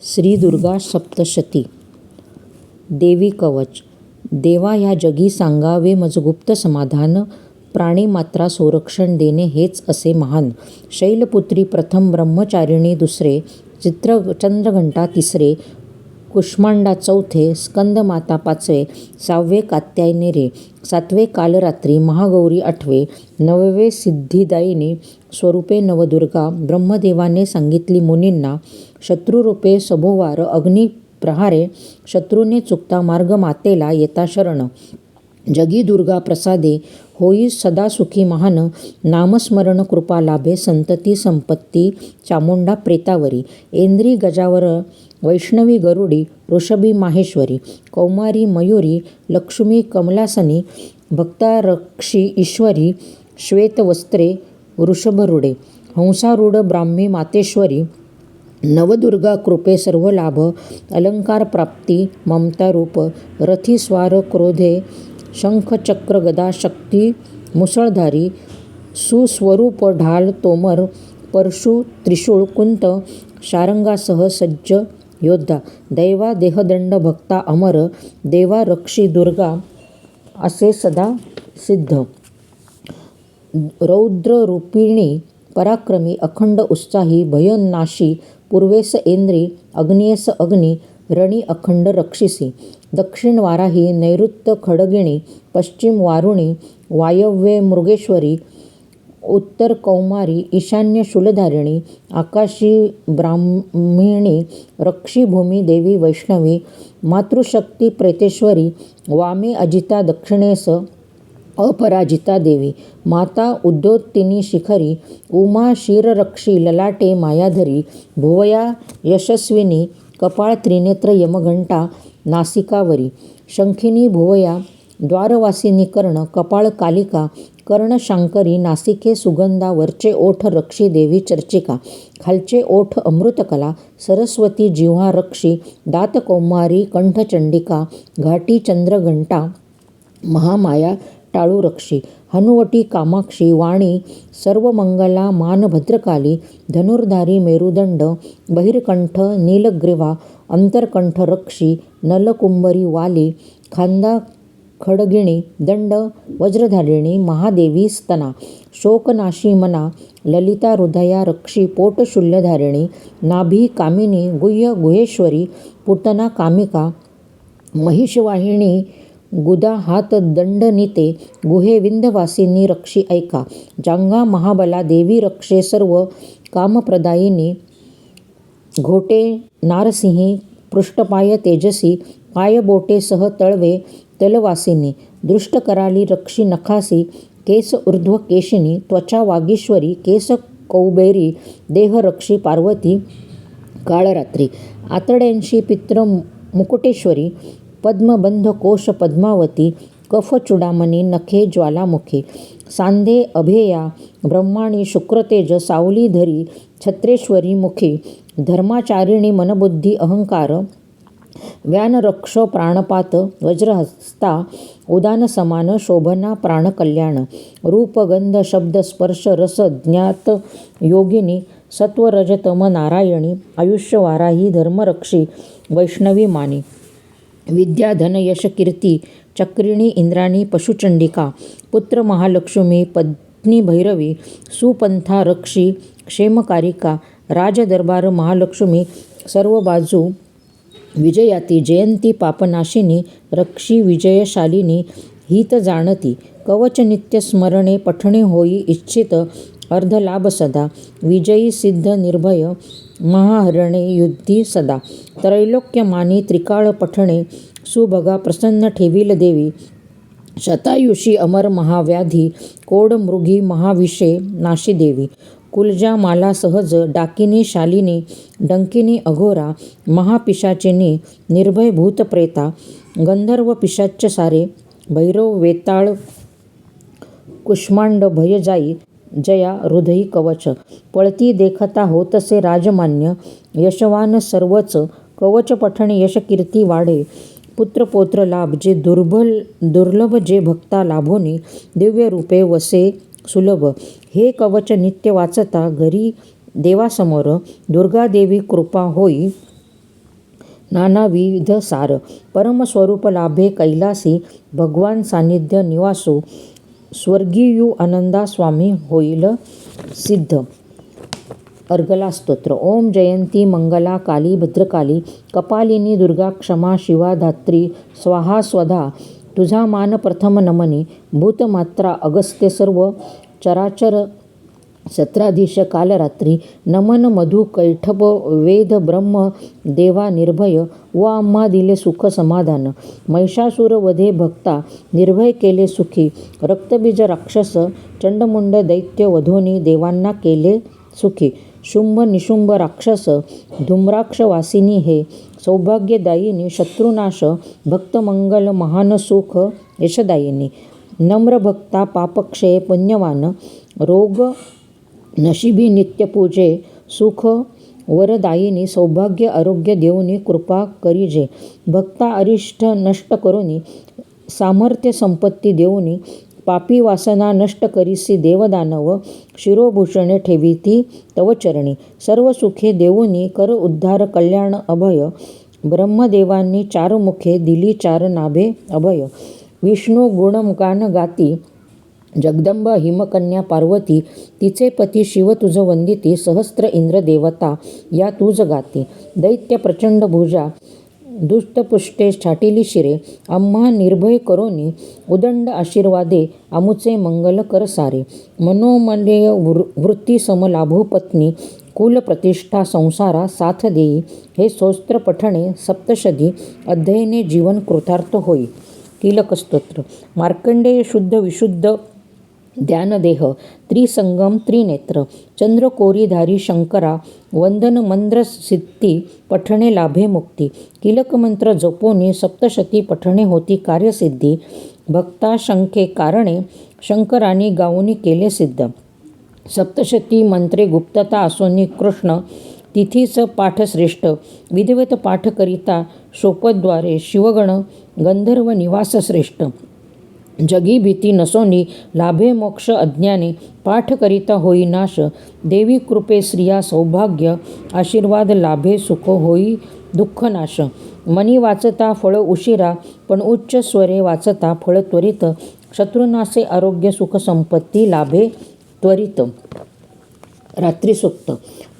श्री दुर्गा सप्तशती. देवी कवच. देवा ह्या जगी सांगावे मज गुप्त समाधान, प्राणीमात्रा संरक्षण देणे हेच असे महान. शैलपुत्री प्रथम, ब्रह्मचारिणी दुसरे, चंद्रघंटा तिसरे, कुष्मांडा चौथे, स्कंदमाता पाचवे, सहावे कात्यायनी रे, सातवे कालरात्री, महागौरी आठवे, नववे सिद्धिदायिनी स्वरूपे नवदुर्गा. ब्रह्मदेवाने सांगितली मुनींना, शत्रुरूपे सभोवार अग्निप्रहारे, शत्रूने चुकता मार्ग मातेला येता शरण. जगी दुर्गा प्रसादे होई सदा सुखी महान, नामस्मरण कृपा लाभे संतती संपत्ती चामुंडा प्रेतावरी. इंद्री गजावर वैष्णवी गरुडी, ऋषभी माहेश्वरी, कौमारी मयुरी, लक्ष्मी कमलासनी, भक्तारक्षी ईश्वरी, श्वेतवस्त्रे वृषभरूढे, हंसारूढ ब्राह्मी मातेश्वरी. नवदुर्गा कृपे सर्व लाभ, अलंकार प्राप्ती ममता रूप, रथी स्वार क्रोधे शंख चक्र गदा शक्ती मुसळधारी, सुस्वरूप ढाल तोमर परशु त्रिशूळ कुंत, शारंगासह सज्ज योद्धा. दैवा देहदंड भक्ता अमर, देवा रक्षी दुर्गा असे सदा सिद्ध. रौद्ररूपिणी पराक्रमी अखंड उत्साही, भयनाशी पूर्वेस इंद्री, अग्नियेस अग्नी, रणी अखंड रक्षिसी. दक्षिण वाराही, नैऋत्य खडगिणी, पश्चिम वारुणी, वायव्ये मृगेश्वरी, उत्तर कौमारी, ईशान्य शूलधारिणी, आकाशी ब्राह्मिणी, रक्षी भूमी देवी वैष्णवी, मातृशक्ती प्रेतेश्वरी, वामे अजिता, दक्षिणेस अपराजिता देवी. माता उद्योतिनी शिखरी, उमा क्षीररक्षी, ललाटे मायाधरी, भुवया यशस्विनी, कपाळ त्रिनेत्र यमघंटा नासिकावरी. शंखिनी भुवया द्वारवासिनी कर्ण, कपाळ कालिका, कर्णशांकरी, नासिके सुगंधा, वरचे ओठ रक्षी देवी चर्चिका, खालचे ओठ अमृतकला, सरस्वती जिव्हा रक्षी, दात कौमारी, कंठचंडिका, घाटी चंद्रघंटा, महामाया टाळू रक्षी. हनुवटी कामाक्षी, वाणी सर्वमंगला, मान भद्रकाली, धनुर्धारी मेरुदंड, बहिर्कंठ नीलग्रीवा, अंतरकंठ रक्षी, नलकुंभरी वाली, खांदा खडगिणी, दंड वज्रधारिणी, महादेवी स्तना, शोकनाशी मना, ललिता हृदया रक्षी, पोट शूल्यधारिणी, नाभी कामिनी, गुह्य गुहेश्वरी, पुतना कामिका, महिषवाहिनी, गुदा हात दंडनीते, गुहे विंध्यवासिनी रक्षी ऐका. जांघा महाबला देवी रक्षे सर्व कामप्रदायिनी, घोटे नारसिंही, पृष्ठपाय तेजसी, पाय बोटे सह तळवे तलवासिनी, दृष्ट कराली रक्षी नखासी, केस ऊर्ध्व केशिनी, त्वचा वागीश्वरी, केस कौबेरी, देह रक्षी पार्वती काळरात्री. आतड्यांशी पित्र मुकुटेश्वरी, पद्मबंध कोश पद्मावती, कफ चुडामणी, नखे ज्वालामुखी, सांधे अभेया, ब्रह्माणी शुक्रतेज, सावलीधरी, छत्रेश्वरी मुखी, धर्माचारिणी, मनबुद्धी अहंकार, व्यानरक्ष प्राणपात, वज्रहस्ता, उदान समान, शोभना प्राणकल्याण, रूप गंध शब्द स्पर्श रस ज्ञात योगिनी, सत्वरजतम नारायणी, आयुष्यवाराही, धर्मरक्षी वैष्णवी मानी. विद्या धन यश कीर्ती चक्रिणी, इंद्राणी, पशुचंडिका, पुत्र महालक्ष्मी, पत्नी भैरवी, सुपंथा रक्षी, क्षेमकारिका, राजदरबार महालक्ष्मी, सर्व बाजू विजयाती, जयंती पापनाशिनी, रक्षी विजयशालिनी, हित जाणती. कवच नित्य स्मरणे पठणे होई इच्छित, अर्धलाभ सदा, विजयी सिद्ध निर्भय, महाहरणे युद्धी सदा. त्रैलोक्यमानी त्रिकाळ पठणे, सुभगा प्रसन्न ठेवील देवी, शतायुषी अमर महाव्याधी, कोड मृगी महाविषे नाशी देवी. कुलजा माला सहज, डाकिनी शालिनी, डंकिनी अघोरा, महापिशाचिनी, निर्भय भूतप्रेता, गंधर्व पिशाच्य सारे, भैरव वेताळ कुष्मांड भय जाई, जया हृदयी कवच. पळती देखता होतसे राजमान्य, यशवान सर्वच, कवच पठणे यश कीर्ती वाढे, पुत्रपौत्र लाभ जे दुर्लभ जे भक्ता लाभोनी, दिव्य रूपे वसे सुलभ. हे कवच नित्य वाचता, घरी देवासमोर दुर्गादेवी कृपा होई, नानाविध सार परमस्वरूप लाभे कैलासी भगवान सान्निध्य निवासो स्वर्गीयू आनंदा स्वामी होईल सिद्ध. अर्गला स्तोत्र. ओम जयंती मंगला काली भद्रकाली कपालिनी दुर्गा क्षमा शिवा धात्री स्वाहा स्वधा तुझा मान प्रथम नमनी भूतमात्रा अगस्त्य सर्व चराचर सत्राधीश कालरात्री नमन मधु कैठप वेद ब्रह्म देवा निर्भय व आम्हा दिले सुख समाधान महिषासुर वधे भक्ता निर्भय केले सुखी रक्तबीज राक्षस चंडमुंड दैत्य वधोनी देवांना केले सुखी शुंभ निशुंभ राक्षस धूम्राक्ष वासिनी हे सौभाग्यदायिनी शत्रुनाश भक्तमंगल महान सुख यशदायिनी नम्र भक्ता पापक्षय पुण्यवान रोग नशिबी नित्यपूजे सुख वरदायिनी सौभाग्य आरोग्य देऊनी कृपा करीजे भक्ता अरिष्ट नष्ट करुनी सामर्थ्य संपत्ती देऊनी पापी वासना नष्ट करीसी देवदानव शिरोभूषणे ठेवीती तव चरणी सर्व सुखे देऊनी कर उद्धार कल्याण अभय ब्रह्मदेवांनी चार मुखे दिली चार नाभे अभय विष्णू गुणगान गाती जगदंब हिमकन्या पार्वती तिचे पती शिव तुझ वंदिती सहस्त्र इंद्र देवता या तुझ गाती दैत्य प्रचंड भुजा दुष्टपुष्टे छाटिली शिरे आम्हा निर्भय करोनी उदंड आशीर्वादे आमुचे मंगल कर सारे मनोमनेय वृत्ती समलाभो पत्नी कुल प्रतिष्ठा संसारा साथ देई हे स्तोत्र पठणे सप्तशती अध्ययने जीवन कृतार्थ होई. कीलकस्तोत्र. मार्कंडेय शुद्ध विशुद्ध ध्यानदेह त्रिसंगम त्रिनेत्र चंद्रकोरीधारी शंकरा वंदन मंद्र सिद्धी पठणे लाभे मुक्ती कीलकमंत्र जपोनी सप्तशती पठणे होती कार्यसिद्धी भक्ता शंखे कारणे शंकरानी गाऊनी केले सिद्ध सप्तशती मंत्रे गुप्तता असोनी कृष्ण तिथीच पाठ श्रेष्ठ विधिवत पाठ करिता शोपद्वारे शिवगण गंधर्व निवास श्रेष्ठ जगी भीती नसोनी लाभे मोक्ष अज्ञाने पाठ करिता होई नाश देवी कृपे स्त्रिया सौभाग्य आशीर्वाद लाभे सुख होई दुःख नाश मनी वाचता फळ उशिरा पण उच्च स्वरे वाचता फळ त्वरित शत्रुनासे आरोग्य सुख संपत्ती लाभे त्वरित. रात्री सूक्त.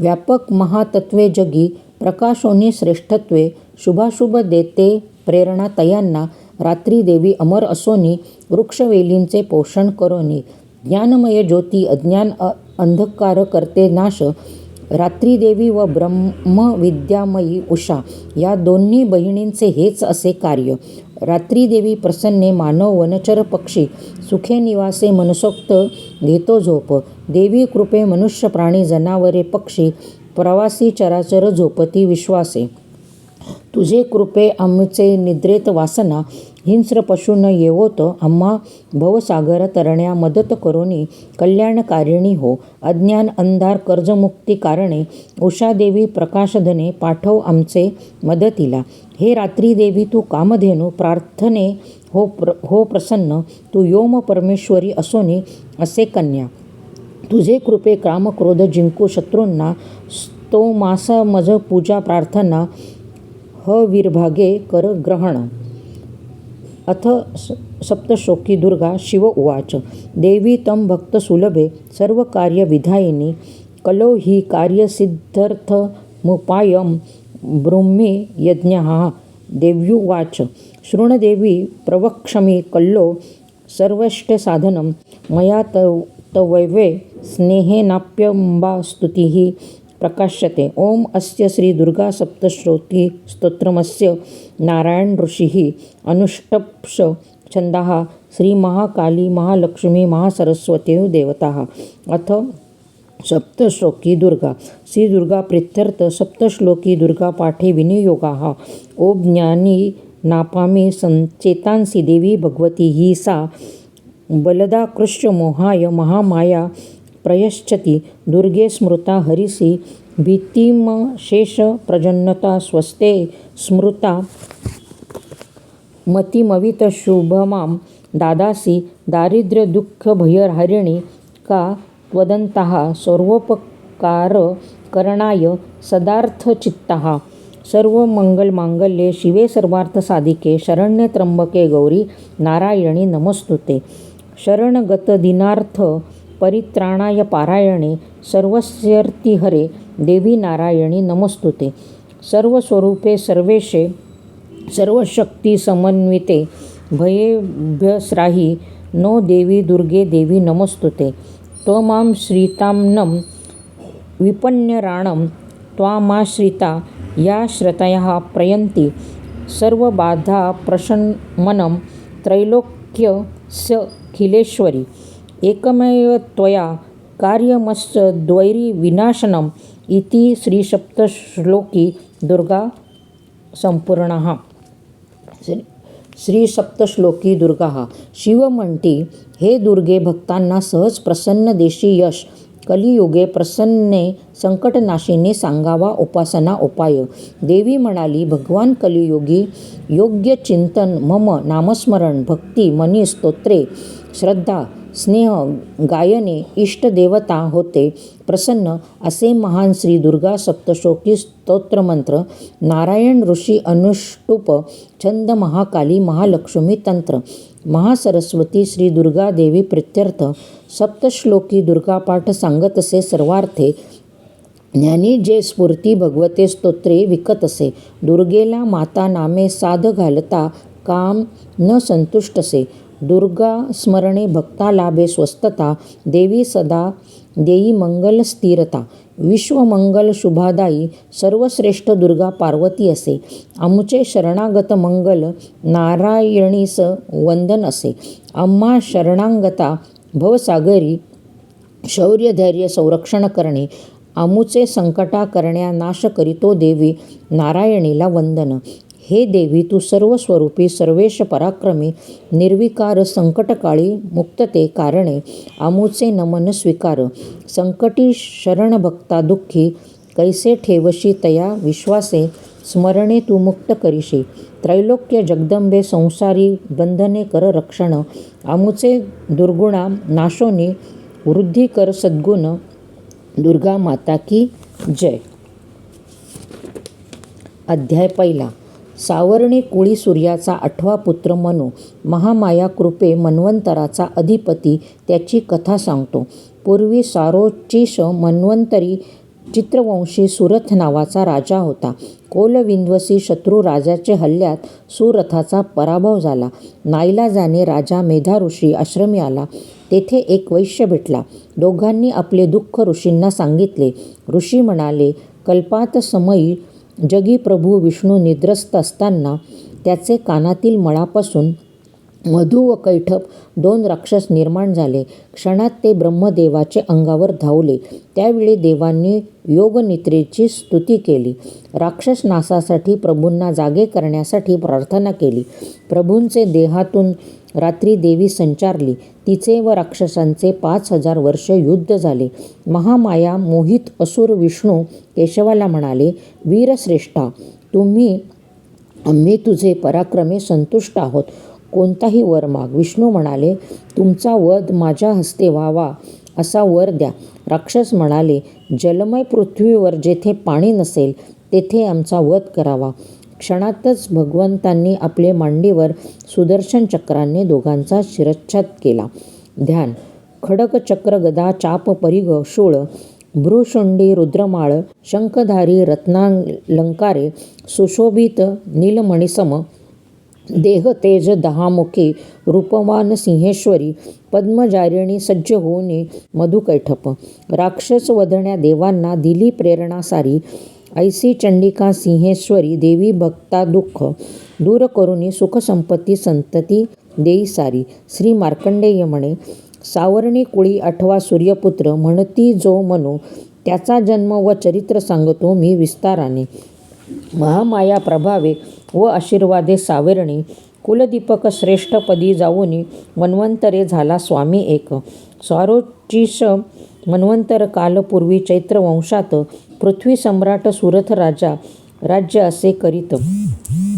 व्यापक महातत्वे जगी प्रकाशोनी श्रेष्ठत्वे शुभाशुभ देते प्रेरणा तयांना रात्री देवी अमर असोनी वृक्षवेलींचे पोषण करोनी ज्ञानमय ज्योती अज्ञान अंधकार करते नाश रात्री देवी व ब्रह्मविद्यामयी उषा या दोन्ही बहिणींचे हेच असे कार्य. रात्री देवी प्रसन्ने मानव वनचर पक्षी सुखे निवासे मनसोक्त घेतो झोप देवी कृपे मनुष्य प्राणी जनावरे पक्षी प्रवासी चराचर झोपती विश्वासे तुझे कृपे आमचे निद्रेत वासना हिंस्र पशु न येवोत आम्हा भवसागर तरण्या मदत करोनी कल्याणकारिणी हो अज्ञान अंधार कर्जमुक्ती कारणे उषादेवी प्रकाशधने पाठव आमचे मदतीला हे रात्री देवी तू कामधेनू प्रार्थने हो प्रसन्न तू योम परमेश्वरी असोनी असे कन्या तुझे कृपे काम क्रोध जिंकू शत्रूंना तो मास मज पूजा प्रार्थना वीरभागे कर ग्रहण. अथ सप्तशोकी दुर्गा शिव उवाच देवी तम भक्त सुलभे सर्व कार्य विधायिनी कलो हि कार्यसिद्धर्थ मुपायम ब्रूह्मी यज्ञः देव्युवाच शृणदेवी प्रवक्ष्यामि कल्लो सर्वष्ट साधनं मया तवैवे स्नेहेनाप्यंबा स्तुतिः प्रकाश्यते. ओम अस्य श्री दुर्गा सप्तश्लोकी स्तोत्रमस्य नारायण ऋषिः अनुष्टप्ष छंदाः श्री महाकाली महालक्ष्मी महासरस्वती देवताः. अथ सप्तश्लोकी दुर्गा. श्री दुर्गा प्रीत्यर्थ सप्तश्लोकी दुर्गा पाठे विनियोगाः. ओम ज्ञानी नापामी संचेतांसी देवी भगवती ही सा बलदा कृष्ण मोहाय महामाया प्रयश्चती दुर्गे स्मृता हरिसी भीतिमशेष प्रजन्नता स्वस्ते स्मृता मतिमवित शुभमां दादासी दारिद्र्य दुःख भयहरिणी का त्वदंतः सर्वोपकार करणाय सदार्थचित्तः सर्व मंगल मांगल्ये शिवे सर्वार्थ साधिके शरण्ये त्र्यंबके गौरी नारायणी नमस्तुते. शरणगत दीनार्थ परित्राणाय पारायणे सर्वस्यर्ती हरे देवी नारायणी नमस्तुते. सर्वस्वरूपे सर्वेशे सर्वशक्ती समन्विते भयेभ्यस्राही नो देवी दुर्गे देवी नमस्तुते. त्वमां श्रिताम्नं विपन्यराणं त्वामाश्रिता या श्रतयः प्रयन्ति सर्वबाधा प्रशमनं त्रैलोक्यस्यखिलेश्वरी. एकमेव त्वया कार्यमस्य द्वैरिविनाशनम् इति श्रीसप्तश्लोकी दुर्गा संपूर्णः. श्रीसप्तश्लोकी दुर्गा. शिव म्हणती, हे दुर्गे, भक्तांना सहज प्रसन्न देशी यश कलियुगे प्रसन्ने संकटनाशिनी सांगावा उपासना उपाय. देवी म्हणाली, भगवान कलियुगी योग्य चिंतन मम नामस्मरण भक्ती मनी स्तोत्रे श्रद्धा स्नेह गायने इष्टदेवता होते प्रसन्न. असे महान श्री दुर्गा सप्तशोकी स्तोत्रमंत्र नारायण ऋषी अनुष्टुप छंद महाकाली महालक्ष्मी तंत्र महासरस्वती श्री दुर्गा देवी प्रित्यर्थ. सप्तश्लोकी दुर्गापाठ सांगत असे सर्वार्थे ज्ञानी जे स्फूर्ती भगवते स्तोत्रे विकतसे. दुर्गेला माता नामे साध घालता काम न संतुष्टसे. दुर्गा स्मरणे भक्ता लाभे स्वस्थता देवी सदा देई मंगल स्थिरता. विश्वमंगल शुभादायी सर्वश्रेष्ठ दुर्गा पार्वती असे. आमुचे शरणागत मंगल नारायणीस वंदन असे. आम्हा शरणांगता भवसागरी शौर्य धैर्य संरक्षण करणे आमुचे संकटा करण्या नाश करीतो देवी नारायणीला वंदन. हे देवी तू सर्वस्वरूपी सर्वेश पराक्रमी निर्विकार संकटकाळी मुक्तते कारणे आमुचे नमन स्वीकार. संकटी शरणभक्ता दुःखी कैसे ठेवशी तया विश्वासे स्मरणे तू मुक्त करीशी. त्रैलोक्य जगदंबे संसारी बंधने कर रक्षण आमुचे दुर्गुणा नाशोनी वृद्धी कर सद्गुण. दुर्गा माता की जय. अध्याय पहिला. सावर्णी कुळी सूर्याचा 8वा पुत्र मनु महामाया कृपे मन्वंतराचा अधिपती त्याची कथा सांगतो. पूर्वी सारोच्चिष मन्वंतरी चित्रवंशी सुरथ नावाचा राजा होता. कोलविंध्वसी शत्रू राजाचे हल्ल्यात सुरथाचा पराभव झाला. नाईलाजाने राजा मेधा ऋषी आश्रमी आला. तेथे एक वैश्य भेटला. दोघांनी आपले दुःख ऋषींना सांगितले. ऋषी म्हणाले, कल्पात समयी जगी प्रभू विष्णू निद्रस्त असताना त्याचे कानातील मळापासून मधु व कैठप 2 राक्षस निर्माण झाले. क्षणात ते ब्रह्मदेवाचे अंगावर धावले. त्यावेळी देवांनी योगनिद्रेची स्तुती केली. राक्षस नाशासाठी प्रभूंना जागे करण्यासाठी प्रार्थना केली. प्रभूंचे देहातून रात्री देवी संचारली. तिचे व राक्षसांचे 5000 वर्ष युद्ध झाले. महामाया मोहित असुर विष्णू केशवाला म्हणाले, वीरश्रेष्ठा आम्ही तुझे पराक्रमे संतुष्ट आहोत. कोणताही वर माग. विष्णू म्हणाले, तुमचा वध माझ्या हस्ते व्हावा असा वर द्या. राक्षस म्हणाले, जलमय पृथ्वीवर जेथे पाणी नसेल तेथे आमचा वध करावा. क्षणातच भगवंतांनी आपले मांडीवर सुदर्शन चक्राने दोघांचा शिरच्छेद केला. ध्यान. खडक चक्र गदा चाप परिघ शूळ भ्रूशुंडी रुद्रमाळ शंखधारी रत्नालंकारे सुशोभित नीलमणिसम देह तेज 10 मुखी रूपवान सिंहेश्वरी पद्मजारिणी सज्ज होऊनी मधुकैठप. राक्षस वधण्या देवांना दिली प्रेरणा सारी. ऐसी चंडिका सिंहेश्वरी देवी भक्ता दुःख दूर करुनी सुखसंपत्ती संतती देई सारी. श्री मार्कंडेय म्हणे, सावर्णी कुळी 8वा सूर्यपुत्र म्हणती जो मनु त्याचा जन्म व चरित्र सांगतो मी विस्ताराने. महामाया प्रभावे व आशीर्वादे सावर्णी कुलदीपक श्रेष्ठपदी जाऊनी मन्वंतरे झाला स्वामी एक. सारोच्चिष मन्वंतर कालपूर्वी चैत्रवंशात पृथ्वी सम्राट सुरथ राजा राज्य असे करीत.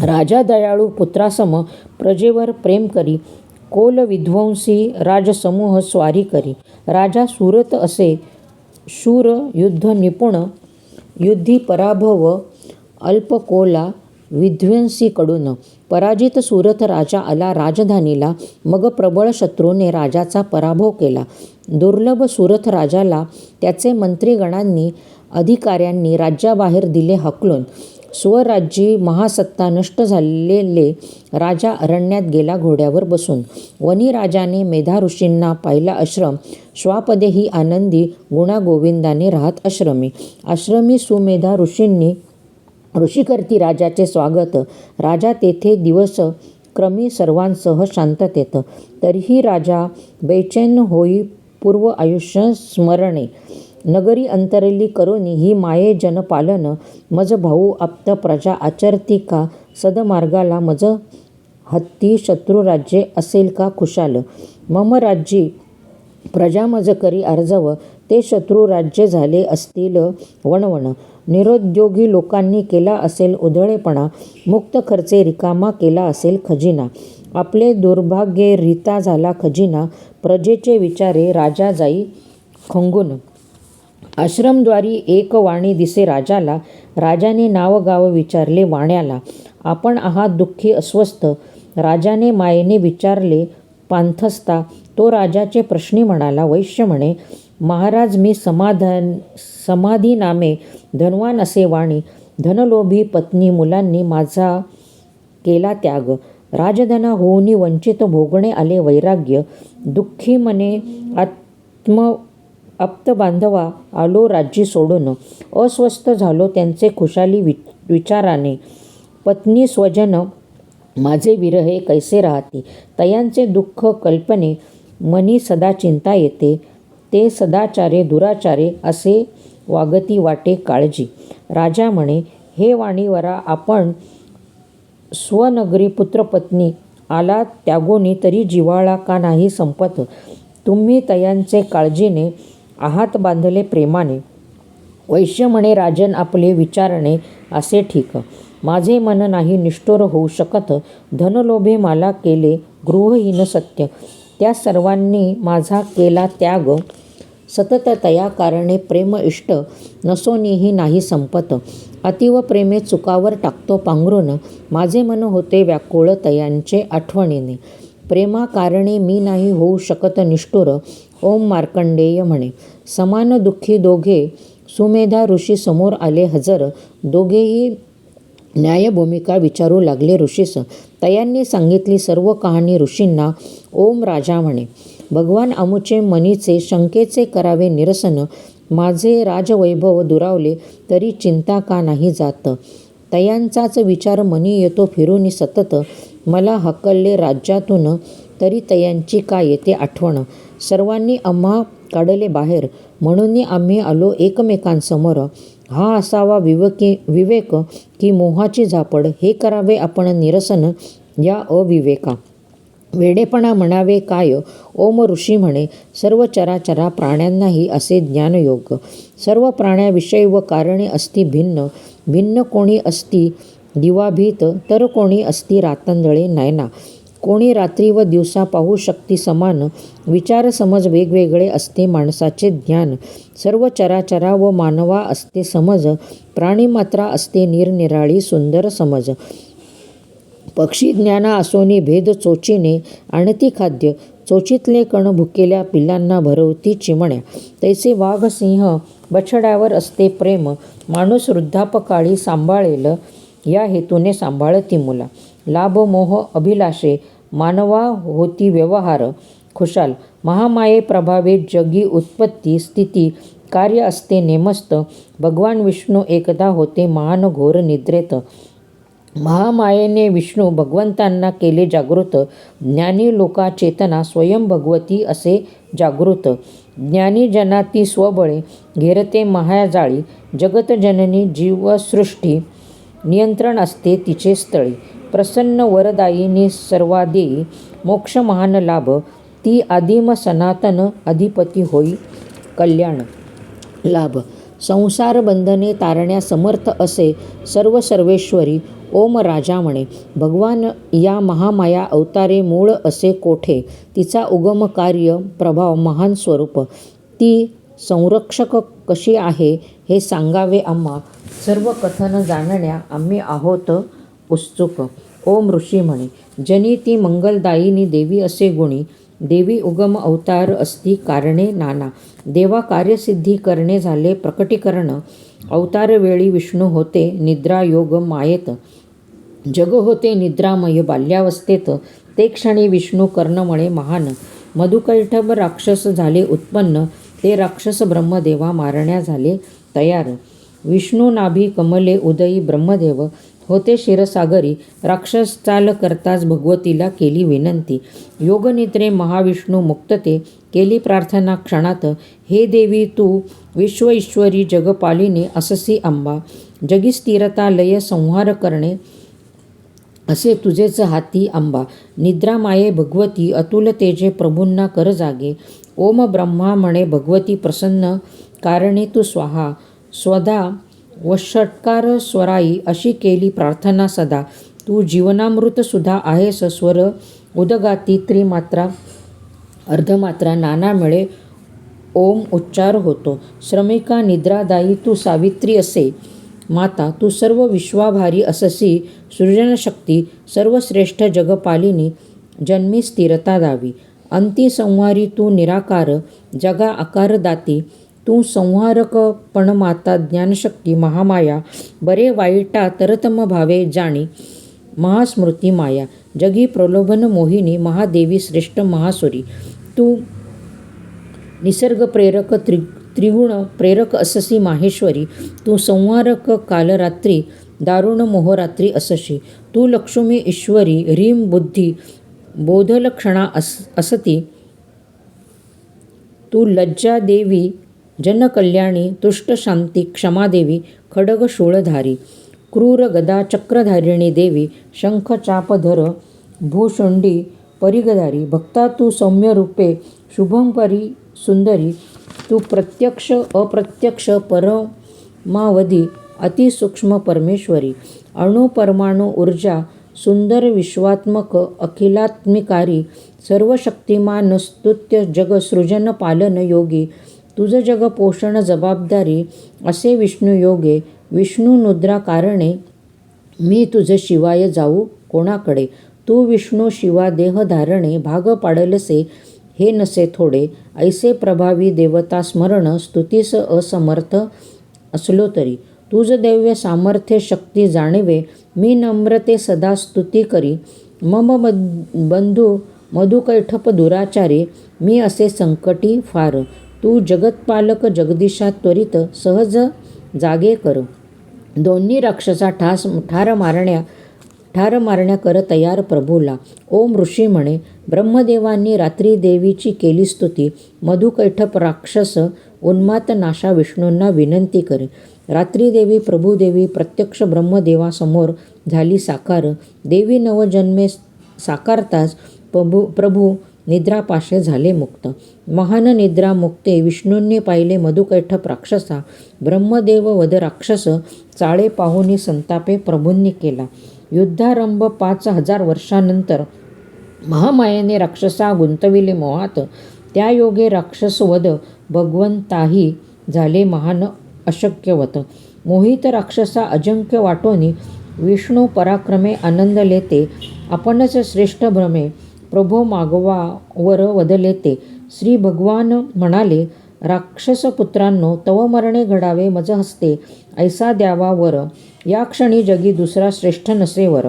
राजा दयाळू पुत्रासम प्रजेवर प्रेम करी. कोल विध्वंसी राजसमूह स्वारी करी. राजा सुरथ असे शूर युद्ध निपुण युद्धी पराभव अल्पकोला विध्वंसीकडून पराजित सुरथ राजा आला राजधानीला. मग प्रबळ शत्रूने राजाचा पराभव केला. दुर्लभ सुरथ राजाला त्याचे मंत्रीगणांनी अधिकाऱ्यांनी राज्याबाहेर दिले हाकलून. स्वराज्यी महासत्ता नष्ट झालेले राजा अरण्यात गेला घोड्यावर बसून. वनी राजाने मेधा ऋषींना पाहिला आश्रम. श्वापदेही आनंदी गुणागोविंदाने राहत आश्रमी. आश्रमी सुमेधा ऋषी करती राजाचे स्वागत. राजा तेथे दिवस क्रमी सर्वांसह शांततेत. तरीही राजा बेचैन होई पूर्व आयुष्य स्मरणे. नगरी अंतरली करोनी ही माये जनपालन. मज भाऊ आप्त प्रजा आचरती का सदमार्गाला. मज हत्ती शत्रुराज्ये असेल का खुशाल. मम राज्यी प्रजा मज करी अर्जव. ते शत्रुराज्य झाले असतील वणवण. निरुद्योगी लोकांनी केला असेल उधळेपणा. मुक्त खर्चे रिकामा केला असेल खजिना. आपले दुर्भाग्ये रीता झाला खजिना. प्रजेचे विचारे राजा जाई खंगून. आश्रमद्वारी एक वाणी दिसे राजाला. राजाने नाव गाव विचारले वाण्याला. आपण आहात दुःखी अस्वस्थ. राजाने मायेने विचारले पांथस्ता. तो राजाचे प्रश्नी म्हणाला. वैश्य म्हणे, महाराज मी समाधी नामे धनवान असे वाणी. धनलोभी पत्नी मुलांनी माझा केला त्याग. राजधना होऊनी वंचित भोगणे आले वैराग्य. दुःखी मने आप्त बांधवा आलो राज्य सोडून. अस्वस्थ झालो त्यांचे खुशाली विचाराने. पत्नी स्वजन माझे विरहे कैसे राहते. तयांचे दुःख कल्पने मनी सदा चिंता येते. ते सदाचारे दुराचारे असे वागती वाटे काळजी. राजा म्हणे, हे वाणीवरा आपण स्वनगरी पुत्रपत्नी आला त्यागोनी तरी जिव्हाळा का नाही संपत. तुम्ही तयांचे काळजीने आहात बांधले प्रेमाने. वैश्य म्हणे, राजन आपले विचारणे असे ठीक. माझे मन नाही निष्ठुर होऊ शकत. धनलोभे मला केले गृहहीन सत्य. त्या सर्वांनी माझा केला त्याग. सतत तया कारणे प्रेम इष्ट नसोनीही नाही संपत. अतीव प्रेमे चुकावर टाकतो पांघरून. माझे मन होते व्याकुळ तयांचे आठवणीने. प्रेमा कारणे मी नाही होऊ शकत निष्ठुर. ओम मार्कंडेय म्हणे, समान दुःखी दोघे सुमेधा ऋषी समोर आले हजर. दोघेही न्यायभूमिका विचारू लागले ऋषीस. तयांनी सांगितली सर्व कहाणी ऋषींना. ओम राजा म्हणे, भगवान आमुचे मनीचे शंकेचे करावे निरसन. माझे राजवैभव दुरावले तरी चिंता का नाही जात. तयांचाच विचार मनी येतो फिरूनी सतत. मला हकलले राज्यातून तरी तयांची का येते आठवण. सर्वांनी आम्हा काढले बाहेर म्हणून आम्ही आलो एकमेकांसमोर. हा असावा विवेक की मोहाची झापड. हे करावे आपण निरसन या अविवेका. वेडेपणा म्हणावे काय. ओम ऋषी म्हणे, सर्व चराचरा प्राण्यांनाही असे ज्ञानयोग. सर्व प्राण्याविषयी व कारणे असती भिन्न. भिन्न कोणी असती दिवाभीत तर कोणी असती रातंदळे नयना. कोणी रात्री व दिवसा पाहू शकती समान. विचार समज वेगवेगळे असते माणसाचे ज्ञान. सर्व चराचरा व मानवा असते समज. प्राणीमात्रा असते निरनिराळी सुंदर समज. पक्षी ज्ञाना असोनी भेद चोचीने आणती खाद्य. चोचीतले कण भुकेल्या पिल्लांना भरवती चिमण्या. तैसे वाघ सिंह बछड्यावर असते प्रेम. माणूस वृद्धापकाळी सांभाळेल या हेतूने सांभाळती मुला. लाभ मोह अभिलाषे मानवा होती व्यवहार खुशाल. महामाये प्रभावे जगी उत्पत्ती स्थिती कार्य असते नेमस्त. भगवान विष्णू एकदा होते महान घोर निद्रेत. महामायेने विष्णू भगवंतांना केले जागृत. ज्ञानी लोका चेतना स्वयं भगवती असे जागृत. ज्ञानी जना ती स्वबळे घेरते महाजाळी. जगतजननी जीवसृष्टी नियंत्रण असते तिचे स्थळी. प्रसन्न वरदायिनी सर्वादेयी मोक्ष महान लाभ. ती आदिम सनातन अधिपती होई कल्याण लाभ. संसार बंधने तारण्या समर्थ असे सर्व सर्वेश्वरी. ओम राजा म्हणे, भगवान या महामाया अवतारे मूळ असे कोठे. तिचा उगम कार्य प्रभाव महान स्वरूप. ती संरक्षक कशी आहे हे सांगावे आम्हा. सर्व कथन जाणण्या आम्ही आहोत उत्सुक. ओम ऋषी म्हणे, जनी ती मंगलदायिनी देवी असे गुणी. देवी उगम अवतार असती कारणे नाना. देवा कार्यसिद्धी करणे झाले प्रकटीकरण. अवतारवेळी विष्णू होते निद्रा योग मायेत. जग होते निद्रामय बाल्यावस्थेत. ते क्षणी विष्णू कर्णमळे महान. मधुकैटभ राक्षस झाले उत्पन्न. ते राक्षस ब्रह्मदेवा मारण्या झाले तयार. विष्णू नाभी कमले उदयी ब्रह्मदेव. होते क्षीरसागरी. राक्षस चाल करताच भगवतीला केली विनंती. योगनिद्रे महाविष्णू मुक्तते. केली प्रार्थना क्षणात. हे देवी तू विश्व ईश्वरी जगपालिनी अससी अंबा. जगी स्थिरता लय संहार करणे असे तुझेच हाती अंबा. निद्रा माये भगवती अतुल तेजे प्रभूंना कर जागे. ओम ब्रह्मा म्हणे भगवती प्रसन्न कारणे तू स्वाहा. स्वधा व षटकार स्वराई अशी केली प्रार्थना सदा. तू जीवनामृत सुद्धा आहेस स्वर उदगाती. त्रिमात्रा अर्धमात्रा नाना मिळे ओम उच्चार होतो. श्रमिका निद्रादायी तू सावित्री असे. माता तू सर्व विश्वाभारी अससी. सृजनशक्ती सर्वश्रेष्ठ जगपालिनी. जन्मी स्थिरता दावी. अंती संहारी तू निराकार. जगा आकार दाती. तू संहारक पण माता ज्ञानशक्ती महामाया. बरे वाईटा तरतम भावे जाणी. महास्मृती माया. जगी प्रलोभन मोहिनी. महादेवी श्रेष्ठ महासुरी. तू निसर्ग प्रेरक त्रिगुण प्रेरक अससी माहेश्वरी. तू संहारक कालरात्री. दारुण मोहरात्री असशी. तू लक्ष्मी ईश्वरी. ह्रीम बुद्धी बोधलक्षणा असती. तू लज्जा देवी जनकल्याणी. तुष्टशांती क्षमादेवी. खडग शूळधारी. क्रूर गदा चक्रधारिणी देवी. शंख चापधर भूषुंडी परिगधारी. भक्ता तू सौम्यरूपे शुभंकरी सुंदरी. तू प्रत्यक्ष अप्रत्यक्ष परमावधी अतिसूक्ष्म परमेश्वरी. अणु परमाणु ऊर्जा सुंदर विश्वात्मक अखिलात्मिकारी. सर्वशक्तिमान स्तुत्य जग सृजन पालन योगी. तुझ जग पोषण जबाबदारी असे विष्णू योगे. विष्णू नुद्रा कारणे मी तुझ शिवाय जाऊ कोणाकडे. तू विष्णू शिवा देह धारणे. भाग पाडलसे हे नसे थोडे. ऐसे प्रभावी देवता स्मरण. स्तुतीस असमर्थ असलो तरी. तुझ दैव्य सामर्थ्य शक्ती जाणिवे. मी नम्रते सदा स्तुती करी. मम बंधू मधुकैठप दुराचारी. मी असे संकटी फार. तू जगतपालक जगदीशा त्वरित सहज जागे कर. दोन्ही राक्षसा ठार मारण्या कर तयार प्रभूला. ओम ऋषी म्हणे, ब्रह्मदेवांनी रात्री देवीची केली स्तुती. मधुकैठप राक्षस उन्मात नाशा विष्णूंना विनंती करे. रात्री देवी प्रभुदेवी प्रत्यक्ष ब्रह्मदेवासमोर झाली साकार. देवी नवजन्मे साकारताच प्रभू निद्रापाशे झाले मुक्त. महान निद्रा मुक्ते विष्णूंनी पाहिले मधुकैठप राक्षसा. ब्रह्मदेव वध राक्षस चाळे पाहुनी संतापे प्रभूंनी केला. युद्धारंभ 5000 वर्षानंतर महामायेने राक्षसा गुंतविले मोहात. त्या योगे राक्षसवध भगवंताही झाले महान अशक्यवत. मोहित राक्षसा अजंक्य वाटोनी विष्णू पराक्रमे आनंद लेते. आपणच श्रेष्ठ भ्रमे प्रभो मागवावर वदले ते. श्री भगवान म्हणाले, राक्षसपुत्रांनो तव मरणे घडावे मज हस्ते. ऐसा द्यावा वर या क्षणी जगी दुसरा श्रेष्ठ नसे वर.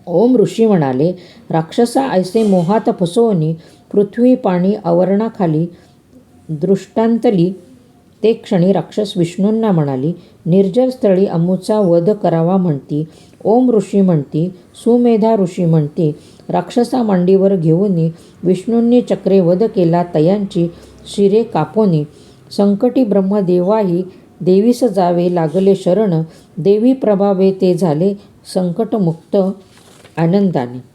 ओम ऋषी म्हणाले, राक्षसा ऐसे मोहात फसवणी पृथ्वी पाणी आवरणाखाली दृष्टांतली. ते क्षणी राक्षस विष्णूंना म्हणाली, निर्जल स्थळी अमुचा वध करावा म्हणती. ओम ऋषी म्हणती, सुमेधा ऋषी म्हणती. राक्षसा मांडीवर घेऊनी विष्णूंनी चक्रे वध केला तयांची शिरे कापोनी. संकटी ब्रह्मदेवाही देवीस जावे लागले शरण. देवी प्रभावे ते झाले संकटमुक्त आनंदाने.